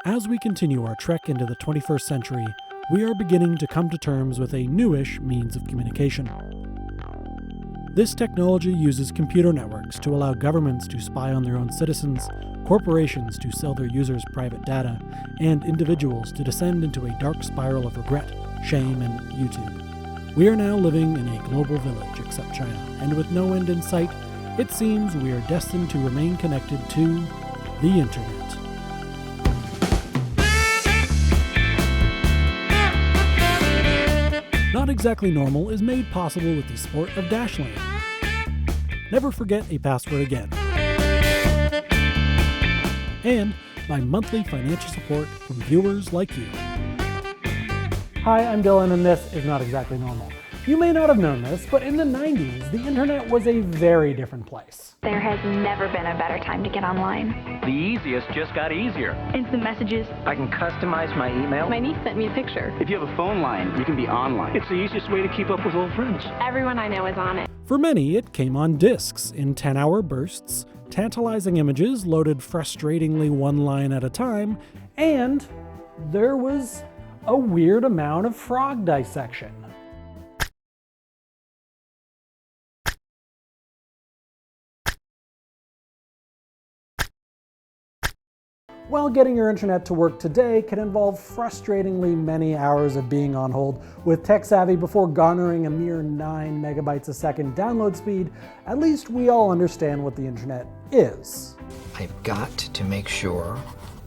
As we continue our trek into the 21st century, we are beginning to come to terms with a newish means of communication. This technology uses computer networks to allow governments to spy on their own citizens, corporations to sell their users' private data, and individuals to descend into a dark spiral of regret, shame, and YouTube. We are now living in a global village except China, and with no end in sight, it seems we are destined to remain connected to the Internet. Not Exactly Normal is made possible with the support of Dashlane. Never forget a password again. And my monthly financial support from viewers like you. Hi, I'm Dylan, and this is Not Exactly Normal. You may not have known this, but in the 90s, the internet was a very different place. There has never been a better time to get online. The easiest just got easier. Instant messages. I can customize my email. My niece sent me a picture. If you have a phone line, you can be online. It's the easiest way to keep up with old friends. Everyone I know is on it. For many, it came on discs in 10-hour bursts, tantalizing images loaded frustratingly one line at a time, and there was a weird amount of frog dissection. While getting your internet to work today can involve frustratingly many hours of being on hold with tech-savvy before garnering a mere 9 megabytes a second download speed, at least we all understand what the internet is. I've got to make sure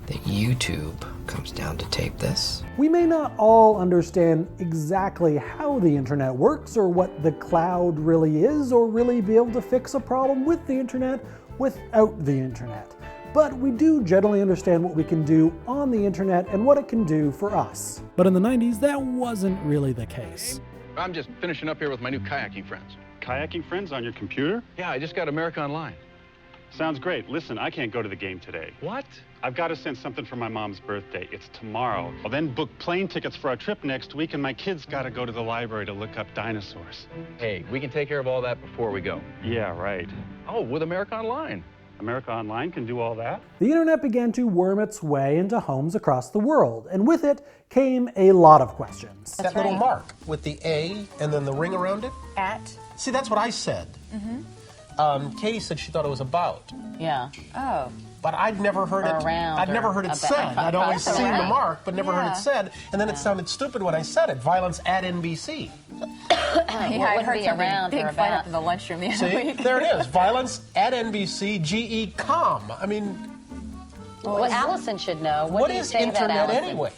that YouTube comes down to tape this. We may not all understand exactly how the internet works or what the cloud really is, or really be able to fix a problem with the internet without the internet. But we do generally understand what we can do on the internet and what it can do for us. But in the 90s, that wasn't really the case. I'm just finishing up here with my new kayaking friends. Kayaking friends on your computer? Yeah, I just got America Online. Sounds great. Listen, I can't go to the game today. What? I've got to send something for my mom's birthday. It's tomorrow. I'll then book plane tickets for our trip next week, and my kids got to go to the library to look up dinosaurs. Hey, we can take care of all that before we go. Yeah, right. Oh, with America Online. America Online can do all that? The internet began to worm its way into homes across the world, and with it came a lot of questions. That little mark with the A and then the ring around it? At? See, that's what I said. Katie said she thought it was about. Yeah. Oh. But I'd never heard it. Around. I'd never heard it said. I'd always seen the mark, but never heard it said. And then it sounded stupid when I said it. Violence at NBC. I heard around big fight up in the lunchroom the other week. There it is. Violence at NBC. GEEK. I mean, well, Allison should know. What is internet anyway?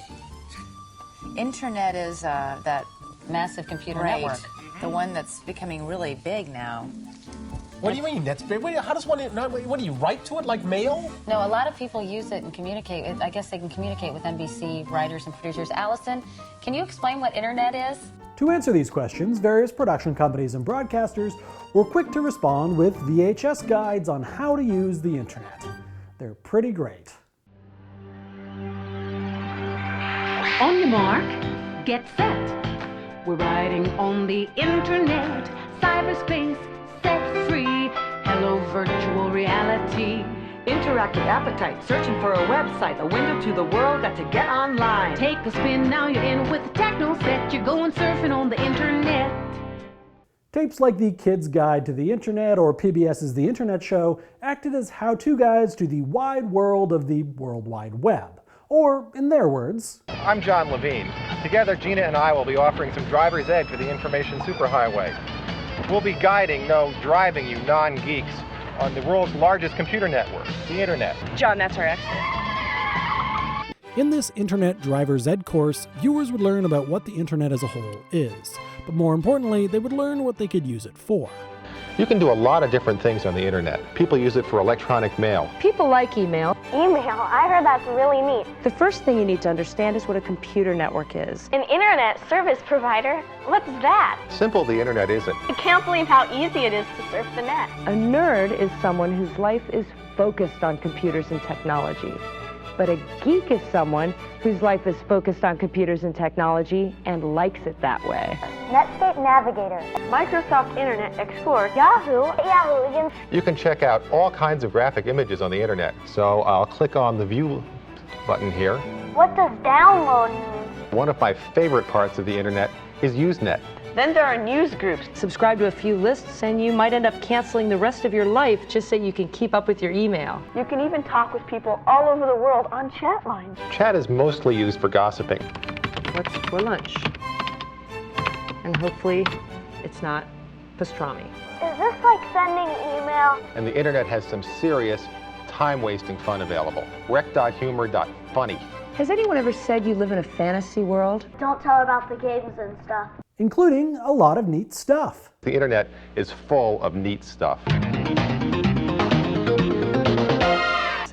Internet is that massive computer network, the one that's becoming really big now. What do you mean? That's big. How does one? What do you write to it like mail? No, a lot of people use it and communicate. I guess they can communicate with NBC writers and producers. Allison, can you explain what internet is? To answer these questions, various production companies and broadcasters were quick to respond with VHS guides on how to use the internet. They're pretty great. On your mark, get set. We're riding on the internet, cyberspace, set free. Hello, virtual reality. Interactive appetite, searching for a website, a window to the world, got to get online. Take a spin, now you're in with the techno set. You're going surfing on the internet. Tapes like The Kid's Guide to the Internet or PBS's The Internet Show acted as how-to guides to the wide world of the World Wide Web. Or, in their words, I'm John Levin. Together, Gina and I will be offering some driver's ed for the information superhighway. We'll be guiding, no, driving you non-geeks on the world's largest computer network, the Internet. John, that's our expert. In this Internet Driver's Ed course, viewers would learn about what the Internet as a whole is. But more importantly, they would learn what they could use it for. You can do a lot of different things on the Internet. People use it for electronic mail. People like email. Email? I heard that's really neat. The first thing you need to understand is what a computer network is. An internet service provider? What's that? Simple the Internet isn't. I can't believe how easy it is to surf the net. A nerd is someone whose life is focused on computers and technology. But a geek is someone whose life is focused on computers and technology and likes it that way. Netscape Navigator, Microsoft Internet Explorer, Yahoo. You can check out all kinds of graphic images on the Internet. So I'll click on the view button here. What does download mean? One of my favorite parts of the internet is Usenet. Then there are news groups. Subscribe to a few lists and you might end up canceling the rest of your life just so you can keep up with your email. You can even talk with people all over the world on chat lines. Chat is mostly used for gossiping. What's for lunch? And hopefully it's not pastrami. Is this like sending email? And the internet has some serious time-wasting fun available. Rec.humor.funny. Has anyone ever said you live in a fantasy world? Don't tell about the games and stuff. Including a lot of neat stuff. The internet is full of neat stuff.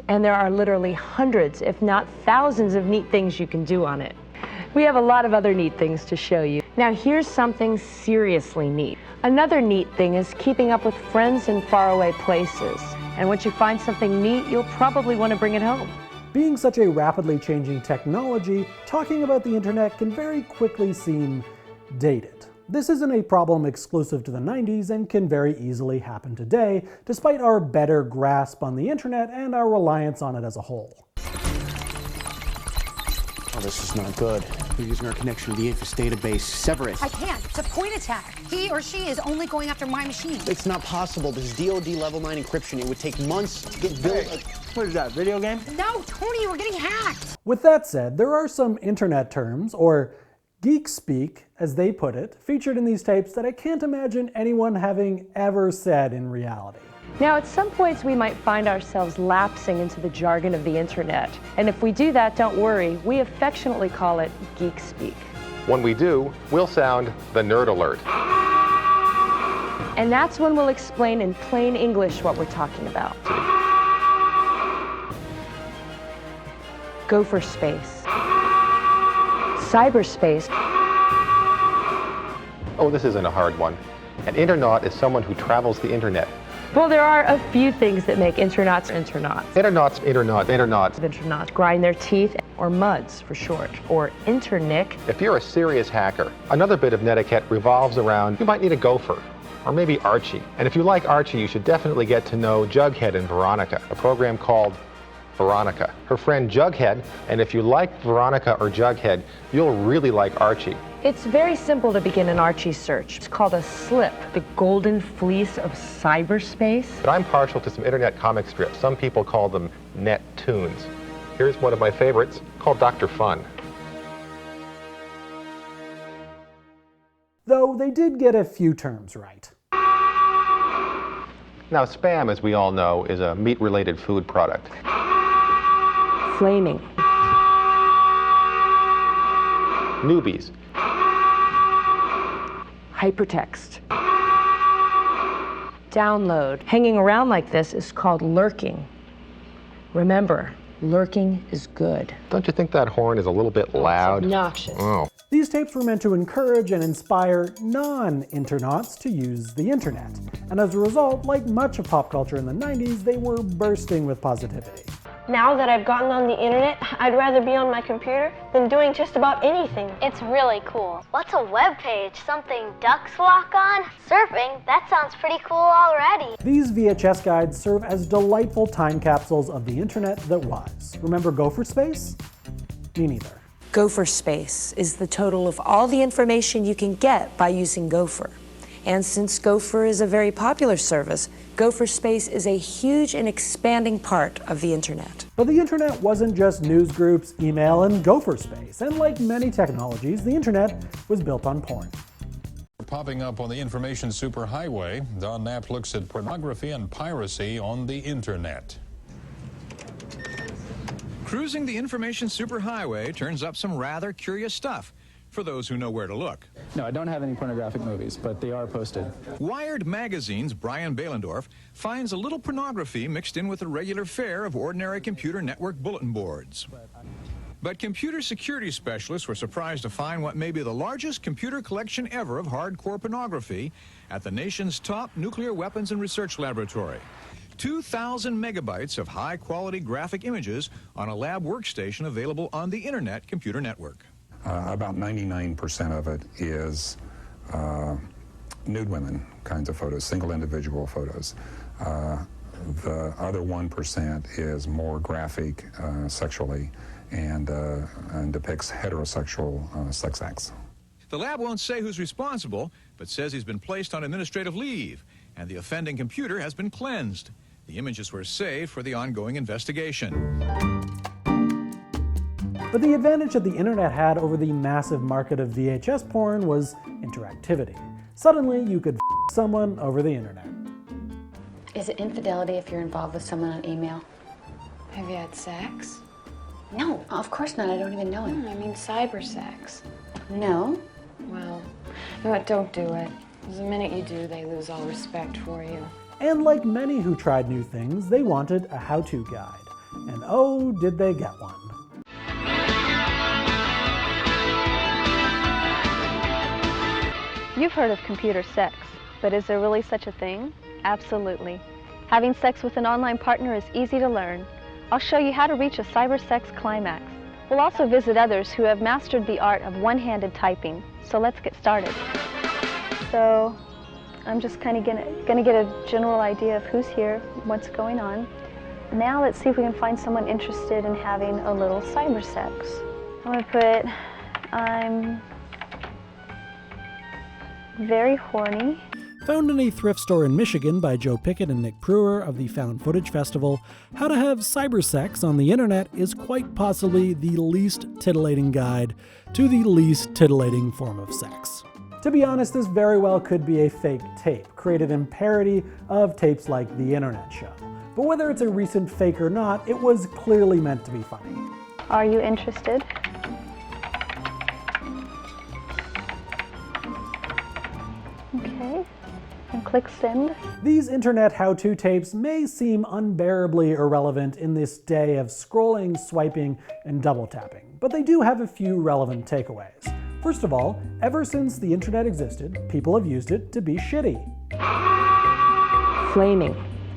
And there are literally hundreds, if not thousands, of neat things you can do on it. We have a lot of other neat things to show you. Now here's something seriously neat. Another neat thing is keeping up with friends in faraway places. And once you find something neat, you'll probably want to bring it home. Being such a rapidly changing technology, talking about the internet can very quickly seem dated. This isn't a problem exclusive to the 90s and can very easily happen today, despite our better grasp on the internet and our reliance on it as a whole. Oh, this is not good. We're using our connection to the Infos database. Sever it. I can't. It's a point attack. He or she is only going after my machine. It's not possible. This is DoD level 9 encryption. It would take months to get built. Hey, what is that, video game? No, Tony, we're getting hacked. With that said, there are some internet terms, or geek speak, as they put it, featured in these tapes that I can't imagine anyone having ever said in reality. Now, at some points we might find ourselves lapsing into the jargon of the internet. And if we do that, don't worry, we affectionately call it geek speak. When we do, we'll sound the nerd alert. And that's when we'll explain in plain English what we're talking about. GOPHERSPACE. Cyberspace. Oh, this isn't a hard one. An internaut is someone who travels the internet. Well, there are a few things that make internauts internauts. Internauts grind their teeth, or MUDs for short, or internick. If you're a serious hacker, another bit of netiquette revolves around you might need a gopher, or maybe Archie. And if you like Archie, you should definitely get to know Jughead and Veronica, a program called Veronica, her friend Jughead, and if you like Veronica or Jughead, you'll really like Archie. It's very simple to begin an Archie search. It's called a slip, the golden fleece of cyberspace. But I'm partial to some internet comic strips. Some people call them net tunes. Here's one of my favorites called Dr. Fun. Though they did get a few terms right. Now, Spam, as we all know, is a meat-related food product. Flaming. Newbies. Hypertext. Download. Hanging around like this is called lurking. Remember, lurking is good. Don't you think that horn is a little bit loud? It's obnoxious. Oh. These tapes were meant to encourage and inspire non-internauts to use the internet. And as a result, like much of pop culture in the 90s, they were bursting with positivity. Now that I've gotten on the internet, I'd rather be on my computer than doing just about anything. It's really cool. What's a web page? Something ducks walk on? Surfing? That sounds pretty cool already. These VHS guides serve as delightful time capsules of the internet that was. Remember GOPHERSPACE? Me neither. GOPHERSPACE is the total of all the information you can get by using Gopher. And since Gopher is a very popular service, GOPHERSPACE is a huge and expanding part of the internet. But the internet wasn't just news groups, email, and GOPHERSPACE. And like many technologies, the internet was built on porn. Popping up on the information superhighway, Don Knapp looks at pornography and piracy on the internet. Cruising the information superhighway turns up some rather curious stuff for those who know where to look. No, I don't have any pornographic movies, but they are posted. Wired Magazine's Brian Behlendorf finds a little pornography mixed in with the regular fare of ordinary computer network bulletin boards. But computer security specialists were surprised to find what may be the largest computer collection ever of hardcore pornography at the nation's top nuclear weapons and research laboratory. 2,000 megabytes of high-quality graphic images on a lab workstation available on the Internet Computer Network. About 99% of it is nude women kinds of photos, single individual photos. The other 1% is more graphic sexually and depicts heterosexual sex acts. The lab won't say who's responsible, but says he's been placed on administrative leave, and the offending computer has been cleansed. The images were saved for the ongoing investigation. But the advantage that the internet had over the massive market of VHS porn was interactivity. Suddenly, you could f someone over the internet. Is it infidelity if you're involved with someone on email? Have you had sex? No, of course not. I don't even know him. I mean cyber sex. No. Well, you know what? Don't do it. Because the minute you do, they lose all respect for you. And like many who tried new things, they wanted a how-to guide. And oh, did they get one. You've heard of computer sex, but is there really such a thing? Absolutely. Having sex with an online partner is easy to learn. I'll show you how to reach a cyber sex climax. We'll also visit others who have mastered the art of one-handed typing. So let's get started. So I'm just kind of gonna get a general idea of who's here, what's going on. Now let's see if we can find someone interested in having a little cyber sex. I'm gonna put, I'm very horny. Found in a thrift store in Michigan by Joe Pickett and Nick Pruer of the Found Footage Festival, how to have cyber sex on the internet is quite possibly the least titillating guide to the least titillating form of sex. To be honest, this very well could be a fake tape, created in parody of tapes like The Internet Show. But whether it's a recent fake or not, it was clearly meant to be funny. Are you interested? Okay. And click send. These internet how-to tapes may seem unbearably irrelevant in this day of scrolling, swiping, and double tapping, but they do have a few relevant takeaways. First of all, ever since the internet existed, people have used it to be shitty. Flaming.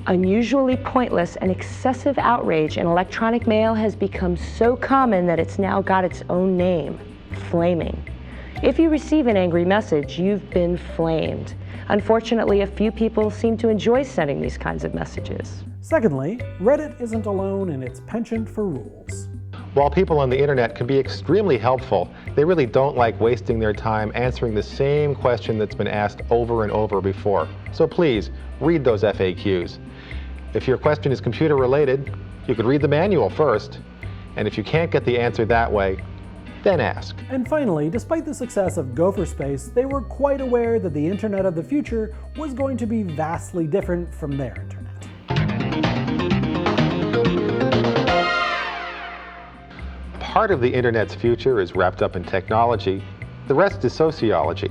Unusually pointless and excessive outrage in electronic mail has become so common that it's now got its own name, flaming. If you receive an angry message, you've been flamed. Unfortunately, a few people seem to enjoy sending these kinds of messages. Secondly, Reddit isn't alone in its penchant for rules. While people on the internet can be extremely helpful, they really don't like wasting their time answering the same question that's been asked over and over before. So please, read those FAQs. If your question is computer related, you could read the manual first, and if you can't get the answer that way, then ask. And finally, despite the success of GOPHERSPACE, they were quite aware that the internet of the future was going to be vastly different from their internet. Part of the internet's future is wrapped up in technology. The rest is sociology.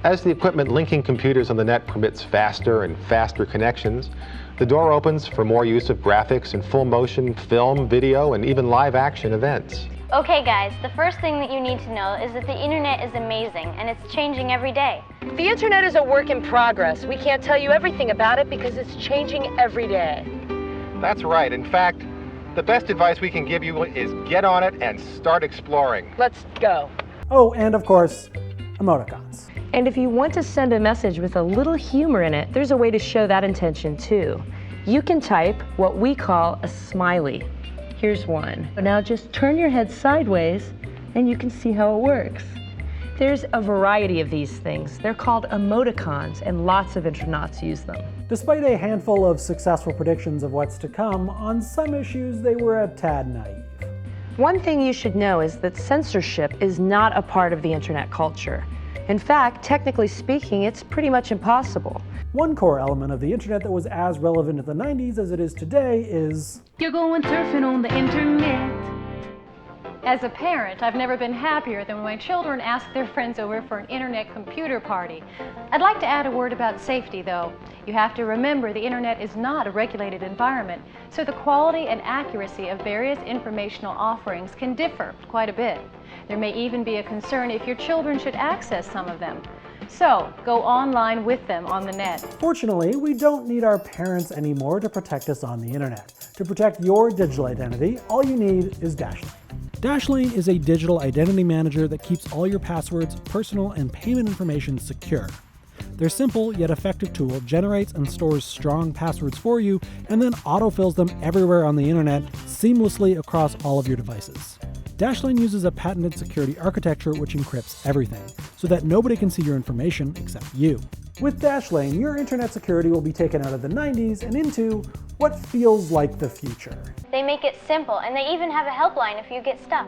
As the equipment linking computers on the net permits faster and faster connections, the door opens for more use of graphics and full motion, film, video, and even live action events. Okay guys, the first thing that you need to know is that the internet is amazing and it's changing every day. The internet is a work in progress. We can't tell you everything about it because it's changing every day. That's right. In fact, the best advice we can give you is get on it and start exploring. Let's go. Oh, and of course, emoticons. And if you want to send a message with a little humor in it, there's a way to show that intention too. You can type what we call a smiley. Here's one. Now just turn your head sideways and you can see how it works. There's a variety of these things. They're called emoticons and lots of internauts use them. Despite a handful of successful predictions of what's to come, on some issues they were a tad naive. One thing you should know is that censorship is not a part of the internet culture. In fact, technically speaking, it's pretty much impossible. One core element of the internet that was as relevant in the 90s as it is today is... You're going surfing on the internet. As a parent, I've never been happier than when my children ask their friends over for an internet computer party. I'd like to add a word about safety, though. You have to remember the internet is not a regulated environment, so the quality and accuracy of various informational offerings can differ quite a bit. There may even be a concern if your children should access some of them. So, go online with them on the net. Fortunately, we don't need our parents anymore to protect us on the internet. To protect your digital identity, all you need is Dashlane. Dashlane is a digital identity manager that keeps all your passwords, personal, and payment information secure. Their simple yet effective tool generates and stores strong passwords for you and then autofills them everywhere on the internet seamlessly across all of your devices. Dashlane uses a patented security architecture which encrypts everything, so that nobody can see your information except you. With Dashlane, your internet security will be taken out of the 90s and into what feels like the future. They make it simple, and they even have a helpline if you get stuck.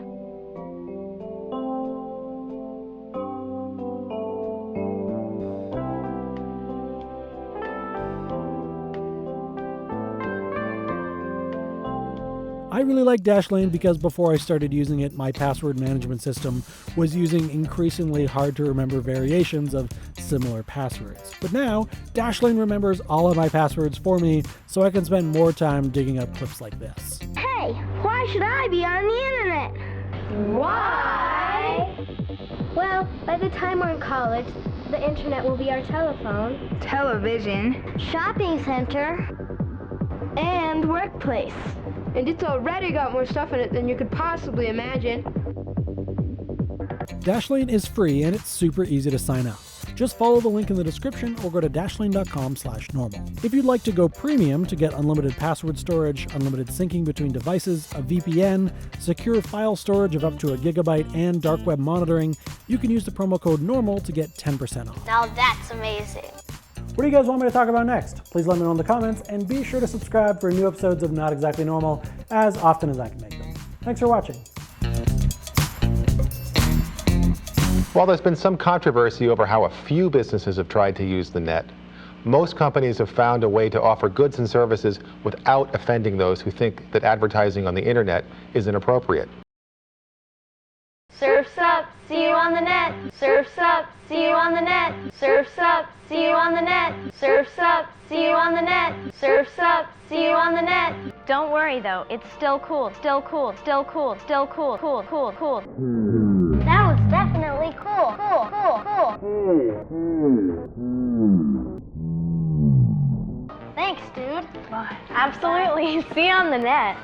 I really like Dashlane because before I started using it, my password management system was using increasingly hard to remember variations of similar passwords. But now, Dashlane remembers all of my passwords for me, so I can spend more time digging up clips like this. Hey, why should I be on the internet? Why? Well, by the time we're in college, the internet will be our telephone, television, shopping center, and workplace. And it's already got more stuff in it than you could possibly imagine. Dashlane is free and it's super easy to sign up. Just follow the link in the description or go to dashlane.com/normal. If you'd like to go premium to get unlimited password storage, unlimited syncing between devices, a VPN, secure file storage of up to 1 gigabyte, and dark web monitoring, you can use the promo code NORMAL to get 10% off. Now that's amazing. What do you guys want me to talk about next? Please let me know in the comments, and be sure to subscribe for new episodes of Not Exactly Normal as often as I can make them. Thanks for watching. While there's been some controversy over how a few businesses have tried to use the net, most companies have found a way to offer goods and services without offending those who think that advertising on the internet is inappropriate. Surf's up, see you on the net. Surf's up, see you on the net. Surf's up, see you on the net. Surf's up, see you on the net. Surf's up, see you on the net. Don't worry though, it's still cool, still cool, still cool, still cool, cool, cool, cool. That was definitely cool, cool. Thanks, dude. Absolutely, see you on the net.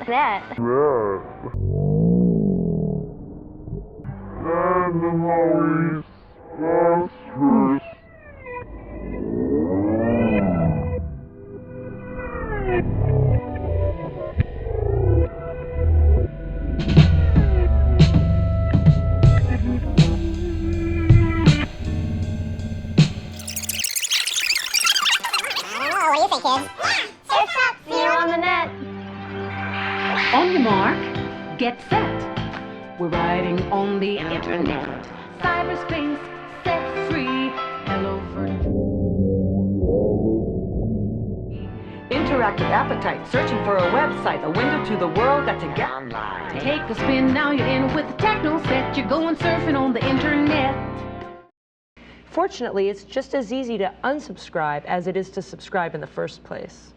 Surf's up, see you on the net. On your mark, get set. We're riding on the internet. Cyberspace, sex free. Hello, Verde. Interactive appetite, searching for a website, a window to the world that's a get online. Take a spin, now you're in with the techno set. You're going surfing on the internet. Fortunately, it's just as easy to unsubscribe as it is to subscribe in the first place.